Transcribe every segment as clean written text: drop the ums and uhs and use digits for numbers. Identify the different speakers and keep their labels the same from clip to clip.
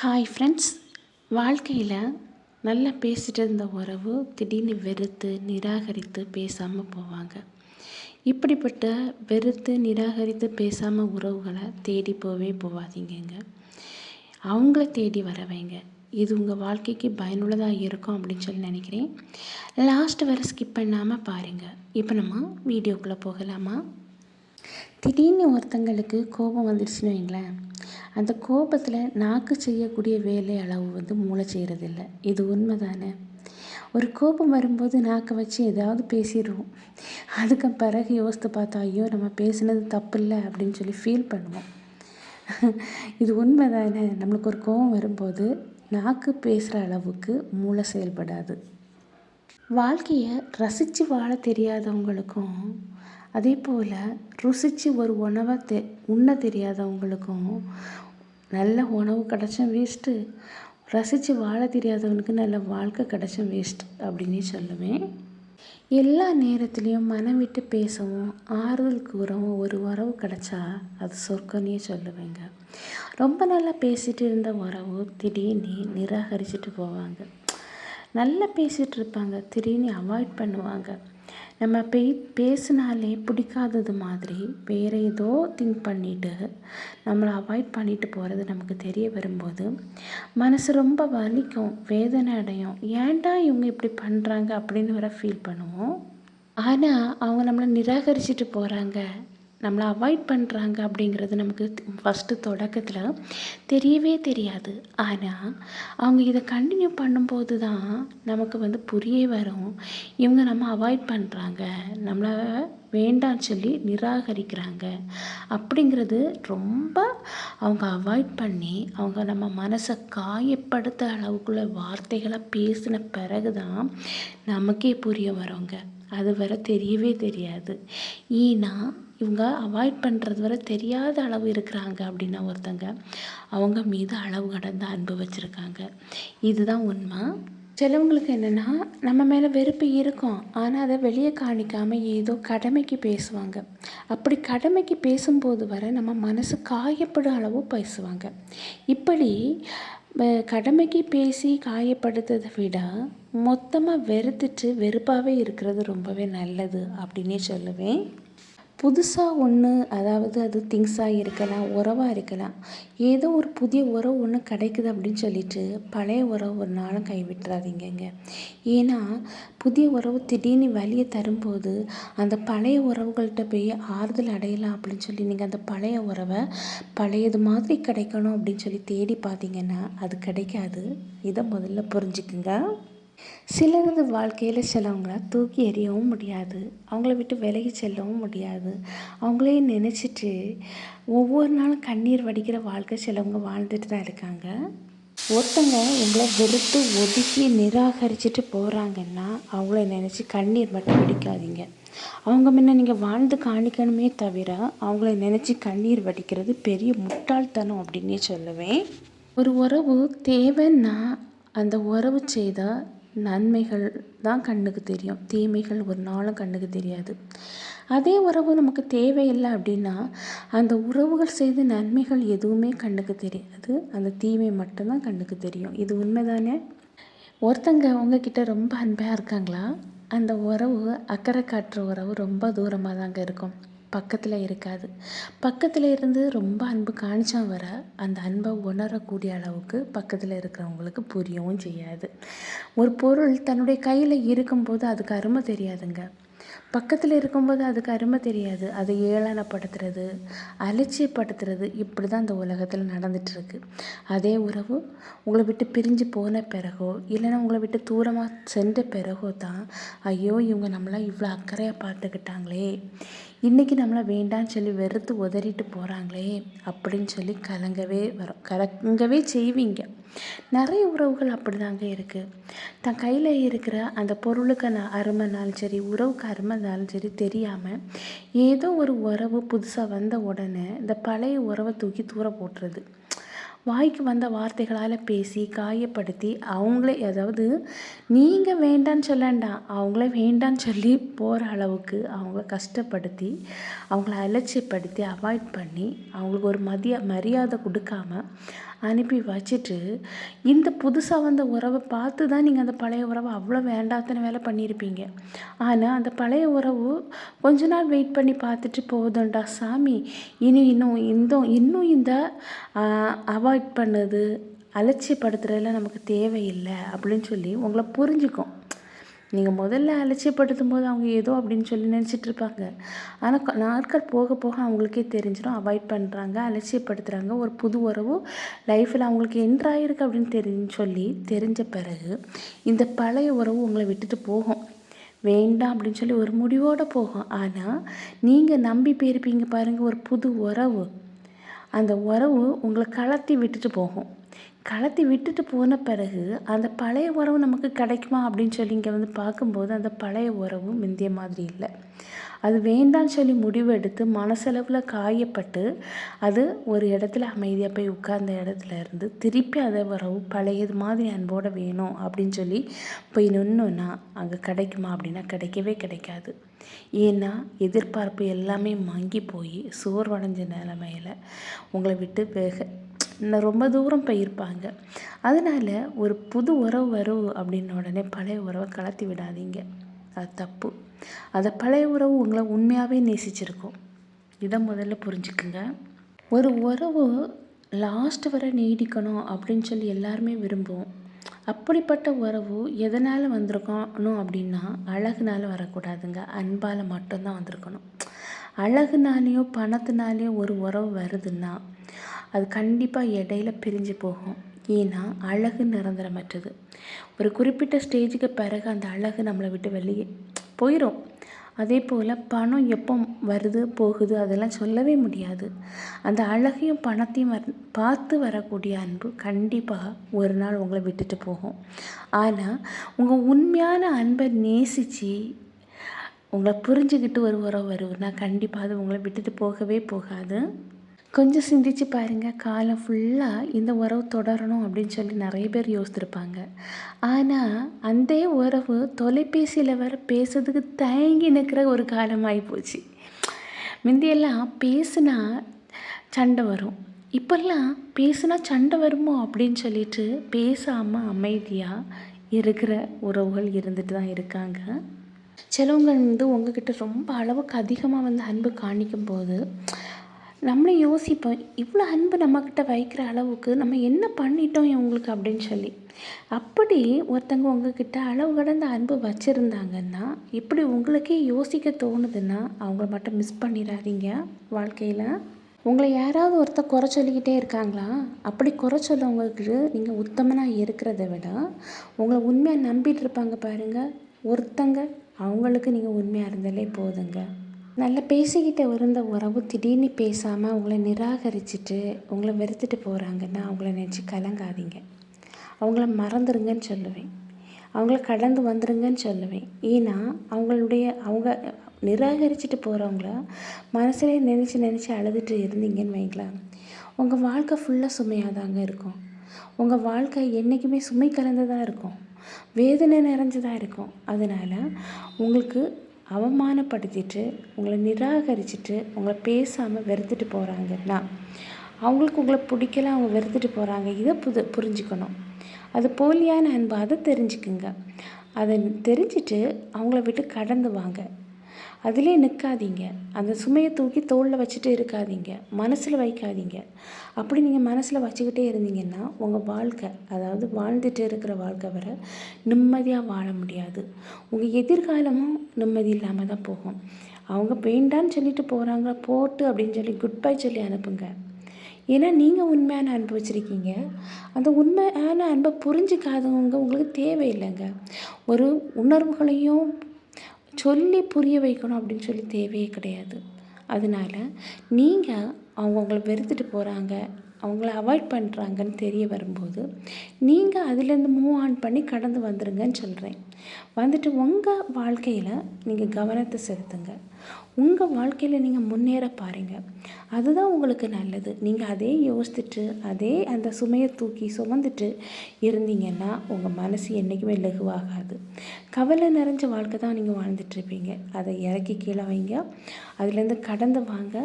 Speaker 1: Hi friends. வாழ்க்கையில் நல்லா பேசிகிட்டு இருந்த உறவு திடீர்னு வெறுத்து நிராகரித்து பேசாமல் போவாங்க. இப்படிப்பட்ட வெறுத்து நிராகரித்து பேசாமல் உறவுகளை தேடி போகாதீங்க. அவங்கள தேடி வர வைங்க. இது உங்கள் வாழ்க்கைக்கு பயனுள்ளதாக இருக்கும் அப்படின்னு சொல்லி நினைக்கிறேன். லாஸ்ட் வரை ஸ்கிப் பண்ணாமல் பாருங்கள். இப்போ நம்ம வீடியோக்குள்ளே போகலாமா? திடீர்னு ஒருத்தங்களுக்கு கோபம் வந்துடுச்சுன்னு வைங்களேன், அந்த கோபத்தில் நாக்கு செய்யக்கூடிய வேலை அளவு மூளை செய்கிறதில்ல. இது உண்மை தானே? ஒரு கோபம் வரும்போது நாக்கை வச்சு ஏதாவது பேசிடுவோம். அதுக்கு பிறகு யோசித்து பார்த்தா, ஐயோ நம்ம பேசுனது தப்பு இல்லை அப்படின்னு சொல்லி ஃபீல் பண்ணுவோம். இது உண்மை தானே? நம்மளுக்கு ஒரு கோபம் வரும்போது நாக்கு பேசுகிற அளவுக்கு மூளை செயல்படாது. வாழ்க்கையை ரசித்து வாழ தெரியாதவங்களுக்கும், அதே போல் ருசித்து ஒரு உணவை உண்ண தெரியாதவங்களுக்கும் நல்ல உணவு கிடச்சும் வேஸ்ட்டு, ரசித்து வாழ தெரியாதவனுக்கு நல்ல வாழ்க்கை கிடச்சும் வேஸ்ட் அப்படின்னே சொல்லுவேன். எல்லா நேரத்துலேயும் மனம் விட்டு பேசவும் ஆறுதல் கூறவும் ஒரு உறவு கிடச்சா அது சொர்க்கன்னே சொல்லுவேங்க. ரொம்ப நல்லா பேசிகிட்டு இருந்த உறவு திடீர்னு நிராகரிச்சுட்டு போவாங்க. நல்லா பேசிகிட்டு இருப்பாங்க, திடீர்னு அவாய்ட் பண்ணுவாங்க. நம்ம பேசினாலே பிடிக்காதது மாதிரி வேறு ஏதோ திங்க் பண்ணிவிட்டு நம்மளை அவாய்ட் பண்ணிட்டு போகிறது நமக்கு தெரிய வரும்போது மனசு ரொம்ப வலிக்கும், வேதனை அடையும். ஏன்டா இவங்க இப்படி பண்ணுறாங்க அப்படின்னு வர ஃபீல் பண்ணுவோம். ஆனால் அவங்க நம்மளை நிராகரிச்சுட்டு போகிறாங்க, நம்மளை அவாய்ட் பண்ணுறாங்க அப்படிங்கிறது நமக்கு ஃபஸ்ட்டு தொடக்கத்தில் தெரியவே தெரியாது. ஆனால் அவங்க இதை கண்டினியூ பண்ணும்போது தான் நமக்கு புரிய வரும், இவங்க நம்ம அவாய்ட் பண்ணுறாங்க, நம்மளை வேண்டான்னு சொல்லி நிராகரிக்கிறாங்க அப்படிங்கிறது. ரொம்ப அவங்க அவாய்ட் பண்ணி அவங்க நம்ம மனசை காயப்படுத்த அளவுக்குள்ள வார்த்தைகளை பேசின பிறகு தான் நமக்கே புரிய வரோங்க. அது வரை தெரியவே தெரியாது. ஏன்னா இவங்க அவாய்ட் பண்ணுறது வரை தெரியாத அளவு இருக்கிறாங்க அப்படின்னா ஒருத்தங்க அவங்க மீது அளவு கடந்த அன்பு வச்சுருக்காங்க. இதுதான் உண்மை. சிலவங்களுக்கு என்னென்னா, நம்ம மேலே வெறுப்பு இருக்கும், ஆனால் அதை வெளியே காணிக்காமல் ஏதோ கடமைக்கு பேசுவாங்க. அப்படி கடமைக்கு பேசும்போது வர நம்ம மனசு காயப்படும் அளவு பேசுவாங்க. இப்படி கடமைக்கு பேசி காயப்படுத்துறதை விட மொத்தமாக வெறுத்துட்டு வெறுப்பாகவே இருக்கிறது ரொம்பவே நல்லது அப்படின்னே சொல்லுவேன். புதுசாக ஒன்று, அதாவது அது திங்ஸாக இருக்கலாம், உறவாக இருக்கலாம், ஏதோ ஒரு புதிய உறவு ஒன்று கிடைக்குது அப்படின்னு சொல்லிட்டு பழைய உறவு ஒரு நாளும் கைவிட்டுறாதீங்க. ஏன்னா புதிய உறவு திடீர்னு வலியை தரும்போது அந்த பழைய உறவுகள்கிட்ட போய் ஆறுதல் அடையலாம் அப்படின்னு சொல்லி நீங்கள் அந்த பழைய உறவை பழையது மாதிரி கிடைக்கணும் அப்படின்னு சொல்லி தேடி பார்த்தீங்கன்னா அது கிடைக்காது. இதை முதல்ல புரிஞ்சுக்குங்க. சிலரது வாழ்க்கையில் சிலவங்கள தூக்கி எறியவும் முடியாது, அவங்கள விட்டு விலகி செல்லவும் முடியாது. அவங்களே நினச்சிட்டு ஒவ்வொரு நாளும் கண்ணீர் வடிக்கிற வாழ்க்கை சிலவங்க வாழ்ந்துட்டு தான் இருக்காங்க. ஒருத்தங்க உங்களை வெறுத்து ஒதுக்கி நிராகரிச்சுட்டு போகிறாங்கன்னா அவங்கள நினச்சி கண்ணீர் மட்டும் வடிக்காதீங்க. அவங்க முன்ன நீங்கள் வாழ்ந்து காணிக்கணுமே தவிர அவங்கள நினச்சி கண்ணீர் வடிக்கிறது பெரிய முட்டாள்தனம் அப்படின்னே சொல்லுவேன். ஒரு உறவு தேவைன்னா அந்த உறவு செய்தால் நன்மைகள் தான் கண்ணுக்கு தெரியும், தீமைகள் ஒரு நாளும் கண்ணுக்கு தெரியாது. அதே உறவு நமக்கு தேவையில்லை அப்படின்னா அந்த உறவுகள் செய்த நன்மைகள் எதுவுமே கண்ணுக்கு தெரியாது, அந்த தீமை மட்டும்தான் கண்ணுக்கு தெரியும். இது உண்மைதானே? ஒருத்தங்க உங்ககிட்ட ரொம்ப அன்பாக இருக்காங்களா, அந்த உறவு அக்கறை காட்டுற உறவு ரொம்ப தூரமாக தாங்க இருக்கும், பக்கத்தில் இருக்காது. பக்கத்தில் இருந்து ரொம்ப அன்பு காணிச்சா வர அந்த அன்பை உணரக்கூடிய அளவுக்கு பக்கத்தில் இருக்கிறவங்களுக்கு புரியவும் செய்யாது. ஒரு பொருள் தன்னுடைய கையில் இருக்கும்போது அதுக்கு அருமை தெரியாதுங்க, பக்கத்தில் இருக்கும்போது அதுக்கு அருமை தெரியாது. அதை ஏளனப்படுத்துறது, அலட்சியப்படுத்துறது, இப்படி தான் இந்த உலகத்தில் நடந்துகிட்ருக்கு. அதே உறவு உங்களை விட்டு பிரிஞ்சு போன பிறகோ இல்லைன்னா உங்களை விட்டு தூரமாக சென்ற பிறகோ தான், ஐயோ இவங்க நம்மளாம் இவ்வளோ அக்கறையாக பார்த்துக்கிட்டாங்களே, இன்றைக்கி நம்மளை வேண்டான்னு சொல்லி வெறுத்து உதறிட்டு போகிறாங்களே அப்படின்னு சொல்லி கலங்கவே செய்வீங்க. நிறைய உறவுகள் அப்படி தாங்க இருக்குது. தன் கையில் இருக்கிற அந்த பொருளுக்கு அருமைனாலும் சரி, உறவுக்கு அருமைனாலும் சரி தெரியாமல் ஏதோ ஒரு உறவு புதுசாக வந்த உடனே இந்த பழைய உறவை தூக்கி தூர போட்டுறது, வாய்க்கு வந்த வார்த்தைகளால் பேசி காயப்படுத்தி அவங்களே, அதாவது நீங்கள் வேண்டான்னு சொல்லண்டாம், அவங்களே வேண்டான்னு சொல்லி போகிற அளவுக்கு அவங்கள கஷ்டப்படுத்தி அவங்கள அலட்சியப்படுத்தி அவாய்ட் பண்ணி அவங்களுக்கு ஒரு மரியாதை கொடுக்காம அனுப்பி வச்சுட்டு இந்த புதுசாக வந்த உறவை பார்த்து தான் நீங்கள் அந்த பழைய உறவை அவ்வளோ வேண்டாத்தன வேலை பண்ணியிருப்பீங்க. ஆனால் அந்த பழைய உறவு கொஞ்ச நாள் வெயிட் பண்ணி பார்த்துட்டு போதும்டா சாமி, இன்னும் இந்த அவாய்ட் பண்ணது அலட்சியப்படுத்துறதுல நமக்கு தேவையில்லை அப்படின்னு சொல்லி உங்களை புரிஞ்சுக்கும். நீங்கள் முதல்ல அலட்சியப்படுத்தும் போது அவங்க ஏதோ அப்படின்னு சொல்லி நினச்சிட்டு இருப்பாங்க. ஆனால் நாட்கள் போக போக அவங்களுக்கே தெரிஞ்சிடும், அவாய்ட் பண்ணுறாங்க, அலட்சியப்படுத்துகிறாங்க, ஒரு புது உறவு லைஃப்பில் அவங்களுக்கு என்ட்ராயிருக்கு அப்படின்னு தெரிஞ்ச பிறகு இந்த பழைய உறவு உங்களை விட்டுட்டு போகும். வேண்டாம் அப்படின்னு சொல்லி ஒரு முடிவோடு போகும். ஆனால் நீங்கள் நம்பி போயிருப்பீங்க பாருங்கள் ஒரு புது உறவு. அந்த உறவு உங்களை கலத்தி விட்டுட்டு போகும். கலத்தி விட்டுட்டு போன பிறகு அந்த பழைய உறவு நமக்கு கிடைக்குமா அப்படின்னு சொல்லி இங்கே வந்து பார்க்கும்போது அந்த பழைய உறவு முந்திய மாதிரி இல்லை. அது வேண்டான்னு சொல்லி முடிவு எடுத்து மனசளவில் காயப்பட்டு அது ஒரு இடத்துல அமைதியாக போய் உட்கார்ந்த இடத்துல இருந்து திருப்பி அதை உறவு பழையது மாதிரி அன்போடு வேணும் அப்படின்னு சொல்லி போய் நின்னோன்னா அங்கே கிடைக்குமா அப்படின்னா கிடைக்கவே கிடைக்காது. ஏன்னா எதிர்பார்ப்பு எல்லாமே மங்கி போய் சோர்வடைஞ்ச நிலைமையில் உங்களை விட்டு இன்னும் ரொம்ப தூரம் போயிருப்பாங்க. அதனால் ஒரு புது உறவு வரும் அப்படின்னு உடனே பழைய உறவை கலத்தி விடாதீங்க, அது தப்பு. அதை பழைய உறவு உங்களை உண்மையாகவே நேசிச்சிருக்கும், இதை முதல்ல புரிஞ்சுக்குங்க. ஒரு உறவு லாஸ்ட் வரை நீடிக்கணும் அப்படின்னு சொல்லி எல்லாருமே விரும்புவோம். அப்படிப்பட்ட உறவு எதனால் வந்திருக்கணும் அப்படின்னா அழகுனால வரக்கூடாதுங்க, அன்பால் மட்டும்தான் வந்திருக்கணும். அழகுனாலேயோ பணத்தினாலேயோ ஒரு உறவு வருதுன்னா அது கண்டிப்பாக இடையில பிரிஞ்சு போகும். ஏன்னா அழகு நிரந்தரமற்றது. ஒரு குறிப்பிட்ட ஸ்டேஜுக்கு பிறகு அந்த அழகு நம்மளை விட்டு வெளியே போயிடும். அதே போல் பணம் எப்போ வருது போகுது அதெல்லாம் சொல்லவே முடியாது. அந்த அழகையும் பணத்தையும் பார்த்து வரக்கூடிய அன்பு கண்டிப்பாக ஒரு நாள் உங்களை விட்டுட்டு போகும். ஆனால் உங்கள் உண்மையான அன்பை நேசித்து உங்களை புரிஞ்சுக்கிட்டு ஒரு உறவு வருதுன்னா கண்டிப்பாக அது உங்களை விட்டுட்டு போகவே போகாது. கொஞ்சம் சிந்திச்சு பாருங்கள், காலம் ஃபுல்லாக இந்த உறவு தொடரணும் அப்படின்னு சொல்லி நிறைய பேர் யோசித்திருப்பாங்க. ஆனால் அந்த உறவு தொலைபேசியில் வர பேசுறதுக்கு தயங்கி நிற்கிற ஒரு காலம் ஆகிப்போச்சு. முந்தியெல்லாம் பேசுனா சண்டை வரும், இப்போல்லாம் பேசுனா சண்டை வருமோ அப்படின்னு சொல்லிட்டு பேசாமல் அமைதியாக இருக்கிற உறவுகள் இருந்துட்டு தான் இருக்காங்க. சிலவங்க வந்து உங்ககிட்ட ரொம்ப அளவுக்கு அதிகமாக அன்பு காணிக்கும் போது நம்மளே யோசிப்போம், இவ்வளோ அன்பு நம்மக்கிட்ட வைக்கிற அளவுக்கு நம்ம என்ன பண்ணிட்டோம் இவங்களுக்கு அப்படின்னு சொல்லி. அப்படி ஒருத்தங்க உங்ககிட்ட அளவு கடந்த அன்பு வச்சுருந்தாங்கன்னா இப்படி உங்களுக்கே யோசிக்க தோணுதுன்னா அவங்கள மட்டும் மிஸ் பண்ணிடாதீங்க. வாழ்க்கையில் உங்களை யாராவது ஒருத்தர் குறை சொல்லிக்கிட்டே இருக்காங்களா, அப்படி குறை சொல்லவங்களுக்கு நீங்கள் உத்தமனாக இருக்கிறத விட உங்களை உண்மையாக நம்பிட்டு இருப்பாங்க பாருங்கள் ஒருத்தங்க, அவங்களுக்கு நீங்கள் உண்மையாக இருந்தாலே போதுங்க. நல்லா பேசிக்கிட்ட இருந்த உறவு திடீர்னு பேசாமல் உங்களை நிராகரிச்சுட்டு உங்களை வெறுத்துட்டு போகிறாங்கன்னா அவங்கள நினச்சி கலங்காதீங்க. அவங்கள மறந்துடுங்கன்னு சொல்லுவேன், அவங்கள கடந்து வந்துடுங்கன்னு சொல்லுவேன். ஏன்னா அவங்க நிராகரிச்சுட்டு போகிறவங்கள மனசுலே நினச்சி அழுதுட்டு இருந்தீங்கன்னு வைங்களேன், உங்கள் வாழ்க்கை ஃபுல்லாக சுமையாக தாங்க இருக்கும். உங்கள் வாழ்க்கை என்றைக்குமே சுமை கலந்துதான் இருக்கும், வேதனை நிறைஞ்சதாக இருக்கும். அதனால் உங்களுக்கு அவமானப்படுத்திட்டு உங்களை நிராகரிச்சுட்டு உங்களை பேசாமல் வெறுத்துட்டு போகிறாங்கன்னா அவங்களுக்கு உங்களை பிடிக்கல, அவங்க வெறுத்துட்டு போகிறாங்க. இதை புரிஞ்சுக்கணும். அது போலியான அன்பு, அதை தெரிஞ்சுக்குங்க. அதை தெரிஞ்சுட்டு அவங்கள விட்டு கடந்து வாங்க. அதிலே நிற்காதீங்க. அந்த சுமையை தூக்கி தோளில் வச்சுட்டு இருக்காதீங்க, மனசில் வைக்காதீங்க. அப்படி நீங்கள் மனசில் வச்சுக்கிட்டே இருந்தீங்கன்னா உங்கள் வாழ்க்கை, அதாவது வாழ்ந்துட்டு இருக்கிற வாழ்க்கை வர நிம்மதியாக வாழ முடியாது. உங்கள் எதிர்காலமும் நிம்மதி இல்லாமல் தான் போகும். அவங்க வேண்டான்னு சொல்லிட்டு போகிறாங்க, போட்டு அப்படின்னு சொல்லி குட் பை சொல்லி அனுப்புங்க. ஏன்னா நீங்கள் உண்மையான அன்பு வச்சுருக்கீங்க. அந்த உண்மையான அன்பை புரிஞ்சுக்காதவங்க உங்களுக்கு தேவையில்லைங்க. ஒரு உணர்வுகளையும் சொல்லி புரிய வைக்கணும் அப்படின்னு சொல்லி தேவையே கிடையாது. அதனால் நீங்கள் அவங்கள வெறுத்துட்டு போகிறாங்க, அவங்கள அவாய்ட் பண்ணுறாங்கன்னு தெரிய வரும்போது நீங்கள் அதுலேருந்து மூவ் ஆன் பண்ணி கடந்து வந்துடுங்கன்னு சொல்கிறேன். வந்துட்டு உங்கள் வாழ்க்கையில் நீங்கள் கவனத்தை செலுத்துங்க. உங்கள் வாழ்க்கையில் நீங்கள் முன்னேற பாருங்கள். அதுதான் உங்களுக்கு நல்லது. நீங்கள் அதே யோசித்துட்டு அதே அந்த சுமையை தூக்கி சுமந்துட்டு இருந்தீங்கன்னா உங்கள் மனசு என்றைக்குமே லகுவாகாது. கவலை நிறைஞ்ச வாழ்க்கை தான் நீங்கள் வாழ்ந்துட்டுருப்பீங்க. அதை இறக்கி கீழே வைங்க, அதுலேருந்து கடந்து வாங்க,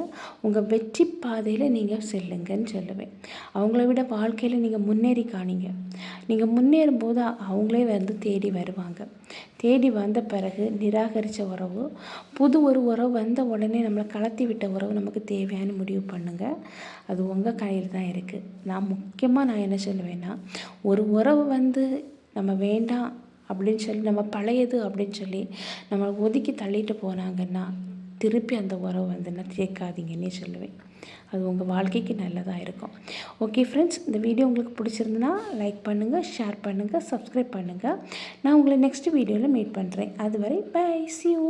Speaker 1: உங்கள் வெற்றி பாதையில் நீங்கள் செல்லுங்கன்னு சொல்லுவேன். அவங்கள விட வாழ்க்கையில் நீங்கள் முன்னேறி காணிங்க. நீங்கள் முன்னேறும்போது அவங்களே வந்து தேடி வருவாங்க. தேடி வந்த பிறகு நிராகரித்த உறவு, புது ஒரு உறவு வந்த உடனே நம்மளை கலத்தி விட்ட உறவு நமக்கு தேவையான முடிவு பண்ணுங்கள். அது உங்கள் கையில் தான் இருக்குது. நான் என்ன சொல்லுவேன்னா, ஒரு உறவு வந்து நம்ம வேண்டாம் அப்படின்னு சொல்லி, நம்ம பழையது அப்படின்னு சொல்லி நம்மளை ஒதுக்கி தள்ளிட்டு போனாங்கன்னா திருப்பி அந்த உறவு வந்து சேர்க்காதீங்கன்னே சொல்லுவேன். அது உங்கள் வாழ்க்கைக்கு நல்லதாக இருக்கும். ஓகே ஃப்ரெண்ட்ஸ், இந்த வீடியோ உங்களுக்கு பிடிச்சிருந்துன்னா லைக் பண்ணுங்கள், ஷேர் பண்ணுங்கள், சப்ஸ்கிரைப் பண்ணுங்கள். நான் உங்களை நெக்ஸ்ட் வீடியோவில் மீட் பண்ணுறேன். அதுவரை பை, see you.